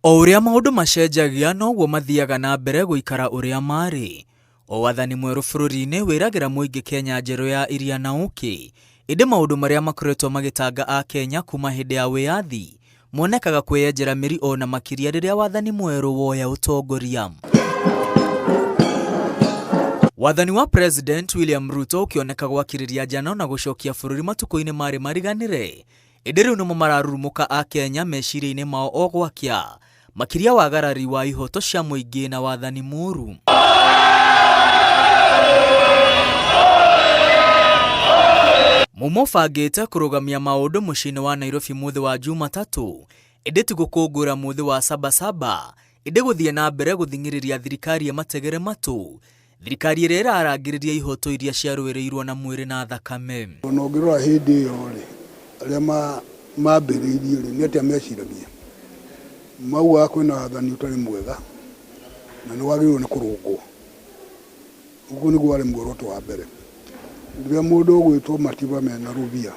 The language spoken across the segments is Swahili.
O uria maundu macenjagia noguo mathiaga na mbere guikara uria mari. O wathani mweru bururi-ini wiragira muingi Kenya njeru ya iria na uki. Indi maundu maria makoretwo magitanga a Kenya kuma hindi ya wiyathi monekaga kweyenjera miri ona makiria riria wathani mweru woya utongoria. Wathani wa President William Ruto ukioneka gwakiriria njano na gucokia bururi matuko-ini mari mariganire. Indi riu nimo mararurumuka a Kenya meciria-ini mao o gwakia makiria wagarari wa ihoto cia muingi na wathani muru. Mumobangite kurugamia maundu mucii-ini wa Nairobi muthi wa Jumatatu, indi ti gukungura muthi wa Sabasaba, indi guthie na mbere guthingiriria thirikari mategere matu, thirikari iria irarangiriria ihoto iria ciaruirirwo na mwiri na thakame. Onogirwa hindi iyo ri aria mambiriirie ri ni atia meciragia mauga kwina wathani utari mwega na ni wagirwo ni kurungwo. Uguo niguo wari muoroto wa mbere. Rĩrĩa mũndũ ũgwĩtwo Matiba mena Rubia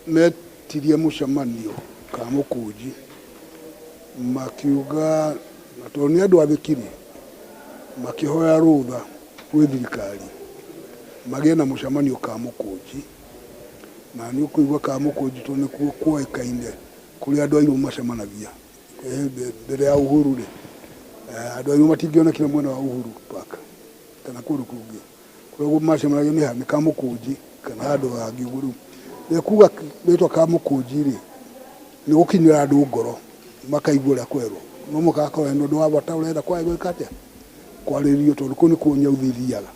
metirie mũcemanio ka mũkũnji makiuga na tondũ nĩ andũ athĩkire makihoya rũtha gwĩ thirikari magĩe na mũcemanio ka mũkũnji, na nĩ ũkũigua ka mũkũnji tondũ nĩkuo kuoĩkaine kũrĩ andũ airũ macemanagia mbere ya Uhuru rĩ andũ airũ matingĩonekire mwena wa Uhuru Park kana kuru kungi kuko macemanagia ni hani ka mũkũnji kana handũ hangĩ ũguo. Rĩu nĩkuga rĩtwa ka mũkũnji rĩ nĩ gũkinyĩra andũ ngoro makaigua ũrĩa kwerwo no mũgakorwo nĩ ũndũ wa bata ũrenda gwĩka atĩa kwarĩrio tondũ kũu nĩ kuonia ũthithiaga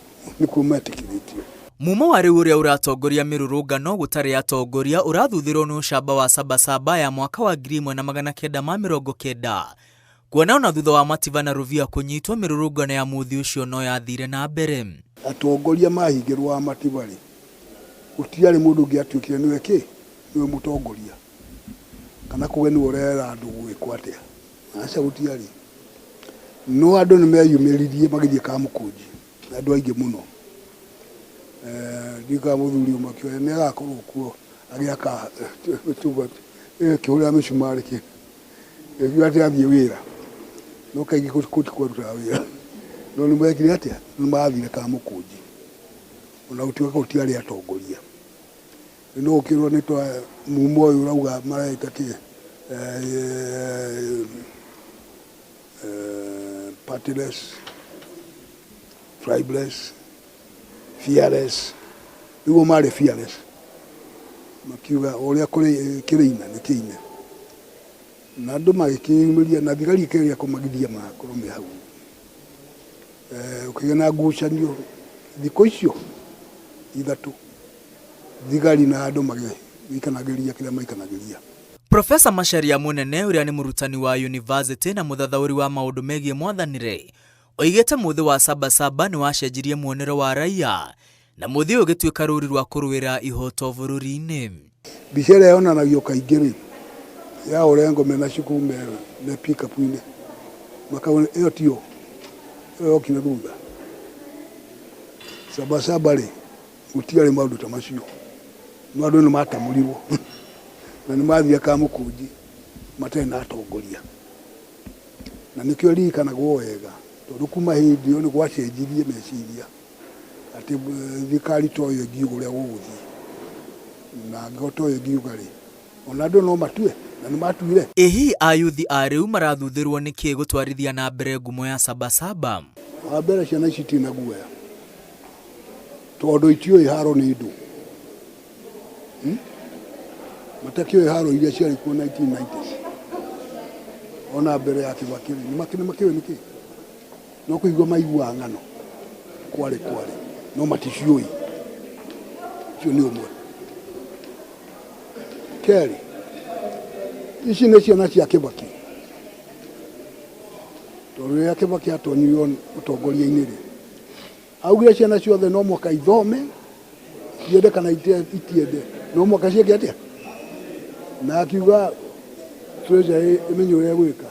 nĩ kuo metĩkĩrĩtio. Mumo wa riu uria uratongoria mirurungano gutari atongoria urathuthirwo ni ucamba wa Sabasaba ya mwaka wa 1990 kuona ona thutha wa Matiba na Ruvia kunyitwo mirurungano ya muthi ucio no yathire na mbere. Atongoria mahingirwo wa Matiba ri gutiari mundu ngiatuikire niwe ki niwe mutongoria kana kugeni urera andu gwikwo atia aca gutiari no andu ni meyumiririe magithie ka mũkũnji andu aingi muno ndika muthuri umakio ne agakorwo kuo agiaka tuba kiuria micumari ki atia athie wira no kaigi kuti kwaruta wira no ni mwekire atia ni mathire ka mũkũnji ona utiwa gutiari atongoria no ukirwo ni to mumo uyu urauga maraita ki partiless tribeless fearless nigo mari fearless makiuga uria kuri kirina ni kiine na andu magikimiria na thigari ikiria kumagithia makorome hau ukigena ngucanio thiko icio ithatu thigari na andu magikanagĩria kĩrĩa maikanagĩria. Profesa Macharia Munene uria ni murutani wa university na muthathauri wa maundu megie mwathanire oigite muthi wa Sabasaba ni wacenjirie muonero wa raia na muthi ugituika ruri rwa kuruira ihoto bururi-ini. Bicera yonanagio kaingĩ ya Orengo mena cikume na pick up ine makaona iyo tio iyo kina thutha Sabasaba ri gutiari maundu ta macio no andu ni matamurirwo na ni mathia ka mũkũnji matene na atongoria na nikio ririkanaguo wega tondu kuma hindi iyo ni gwacenjirie meciria ati thikari toyo ngiuga uria gũgũthiĩ na ngoto yo ngiuga ri ona andu no matue na ni matuire. Ehi ayuthi a riu marathuthirwo niki gutwarithia na mbere ngumo ya Sabasaba. Wa mbere ciana ici tina guoya tondu itio iharo ni ndu matakio iharo iria ciari kuo 1990s ona mbere ya Kibaki ni makiwe niki no kuigua maigua ng'ano kware no maticioi cio ni umwe keri ici nĩ ciana cia Kibaki tondu ya Kibaki atonyirio utongoria-inĩ ri augire ciana ciothe no mwaka ithome iende kana itiende no mwaka cieke atia na akiuga tweza imenye uria gwika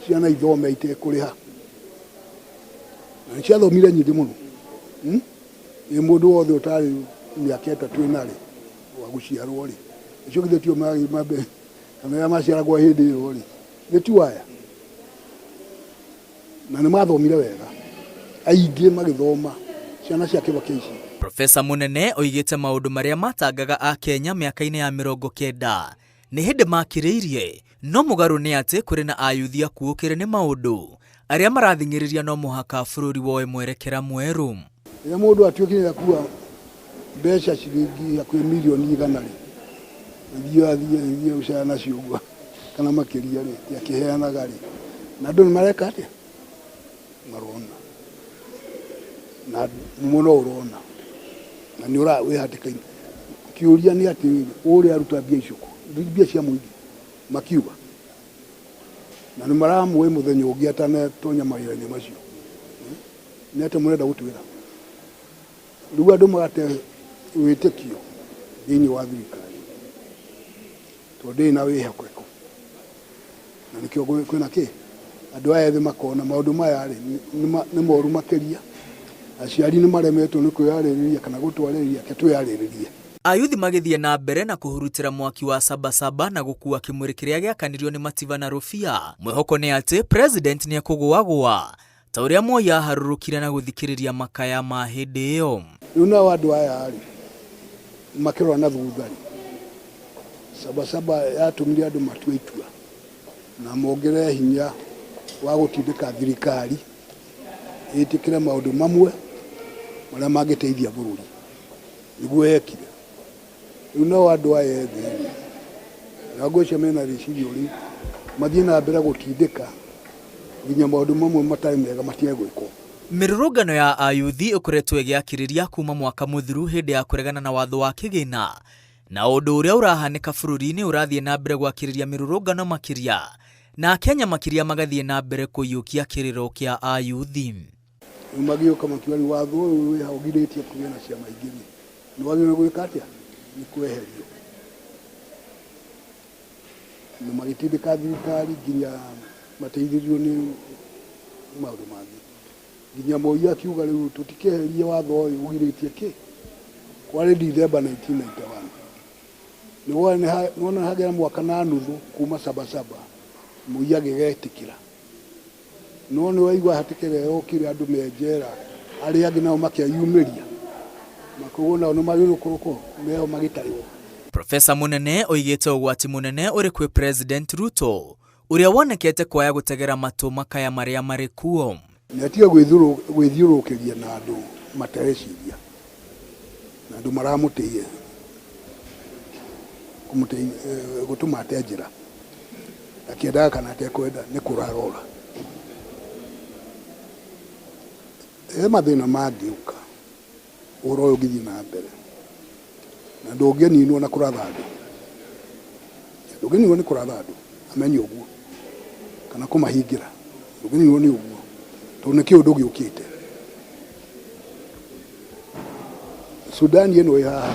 ciana ithome itekuriha na ciathomire nyingĩ muno ni mundu wothe utari miaka 3 inari guciarwo ri icio githitio mabe kana maciara kwa hindi iyo ri gituaya na nĩ mathomire wega aingĩ magĩthoma ciana cia kĩbaki ici. Profesa Munene oigĩte maũndũ marĩa matangaga a Kenya mĩaka-inĩ ya 90 nĩ hĩndĩ makĩrĩirie, no mũgarũ nĩ atĩ kũrĩ na ayuthi akuũkĩre nĩ maũndũ arĩa marathing'ĩrĩria no mũhaka bũrũri woe mwerekera mwerũ. Rĩrĩa mũndũ atuĩkire akua mbeca ciringi hakuhĩ mirioni 100 rĩ athiĩ gũcaya nacio ũguo kana makĩria rĩ akĩheanaga rĩ na andũ nĩ mareka atĩa marona na mũno urona na nĩ wĩhatĩka-inĩ. Kĩũria nĩ atĩ ũrĩa aruta mbia icio mbia cia mũingĩ makiuga na nĩ maramũĩ mũthenya ũngĩ atanetonya mawĩra-inĩ macio nĩ atĩ mũrenda gũtwĩra rĩu andũ magate wĩtĩkio thĩinĩ wa thirikari tondũ ndĩrĩ na wĩhokeku na nĩkĩo kwĩna kĩ andũ aya ethĩ makona maũndũ maya rĩ nĩ moru makĩria. Aciari nĩ maremetwo nĩ kwĩyarĩrĩria kana gũtwarĩrĩria ke twĩyarĩrĩrie. Ayuthi magĩthiĩ na mbere na kũhurutĩra mwaki wa Sabasaba na gũkua kĩmwĩrĩ kĩrĩa gĩakanirio nĩ Mativa na Rũbia. Mwĩhoko nĩ atĩ president nĩ ekũgũagũa ta ũrĩa Moi aharũrũkire na gũthikĩrĩria makaya ma hĩndĩ ĩyo. Rĩu nao andũ aya rĩ makĩrora na thutha rĩ Sabasaba yatũmire andũ matue itua na mongerere hinya wa gũtindĩka thirikari ĩtĩkĩre maũndũ mamwe marĩa mangĩteithia bũrũri nĩguo yekire. Rĩu nao andũ aya ethĩ na ngwĩciria mena rĩciria ũrĩ mathiĩ na mbere gũtindĩka nginya maũndũ mamwe matarĩ mega matige gwĩkwo. Mĩrũrũngano ya ayuthi ĩkoretwo ĩgĩakĩrĩria kuma mwaka mũthiru hĩndĩ ya kũregana na watho wa kĩgĩna, na ũndũ ũrĩa ũrahanĩka bũrũri-inĩ ũrathiĩ na mbere gwakĩrĩria mĩrũrũngano makĩria, na Kenya makĩria magathiĩ na mbere kũiyũkia kĩrĩro kĩa ayuthi. Rĩu magĩũka makiuga rĩu watho ũyũ wĩha ũgirĩtie kũgĩa na ciama ingĩ nĩ wagĩrĩirwo gwĩka atĩa nĩ kweherio na magĩtindĩka thirikari nginya mateithĩrĩrio nĩ maũndũ mangĩ nginya Moi akiuga rĩu tũtikeherie watho ũyũ ũgirĩtie kĩ kwarĩ December 1991 nĩwona hagera mwaka na nuthu kuma Sabasaba Moi agĩgetĩkĩra no nĩ waigua hatĩkĩre okire andũ menjera arĩa angĩ nao makĩyumĩria makoguo nao nĩ magĩrĩirwo kũrũkwo meo magĩtarĩwo. Profesa Munene oigĩte ũgwati mũnene ũrĩ kwĩ President Ruto ũrĩa wonekete kwaya gũtegera matũ makaya marĩa marĩ kuo. Nĩ atiga gwĩthiũrũkĩria na andũ matareciria na andũ maramũteithia gũtũma ate njĩra akĩendaga kana atekwenda nĩ kũrarora. Mathĩna mangĩũka ũhoro ũyũ ũgĩthiĩ na mbere na ndũngĩninwo na kũratha andũ ndũngĩninwo nĩ kũratha andũ amenye ũguo kana kũmahingĩra ndũngĩninwo nĩ ũguo tondũ nĩ kĩũndũ gĩũkĩte. Sudan ĩno ĩ haha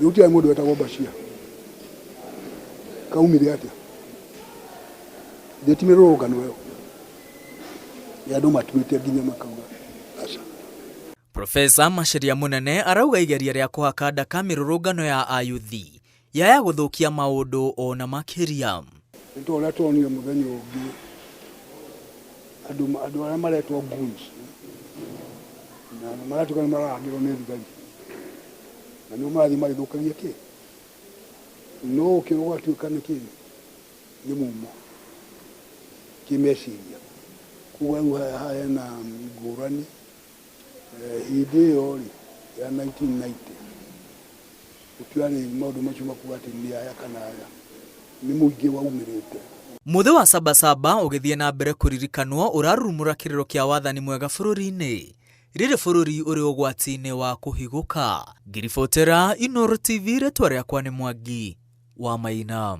rĩu tiarĩ mũndũ wetagwo Bashir kaumire atĩa ndĩti mĩrũrũngano ĩyo ya andũ matuĩte nginya makauga aca. Profesa Macharia Munene arauga igeria rĩa kũhaka ndaka mĩrũrũngano ya ayuthi yaya gũthũkia maũndũ ona makĩria. Nĩ ta ũrĩa tuonire mũthenya ũngĩ andũ arĩa maretwo goons na maratuĩka nĩ mararangĩrwo nĩ thigari na nĩo marathiĩ magĩthũkagia kĩ no ũkĩgwatuĩka nĩ kĩ nĩ mumo kĩmeciria kuga rĩu haha hena ngũrani hĩndĩ ĩyo rĩ ya 1990 gũtiarĩ maũndũ macio makuga atĩ nĩ aya kana aya nĩ mũingĩ waumĩrĩte. Mũthĩ wa Sabasaba ũgĩthiĩ na mbere kũririkanwo ũrarurumũra kĩrĩro kĩa wathani mwega bũrũri-inĩ rĩrĩ bũrũri ũrĩ ũgwati-inĩ wa kũhigũka. Ngiribotera Inooro TV, rĩtwa rĩakwa nĩ Mwangi wa Maina.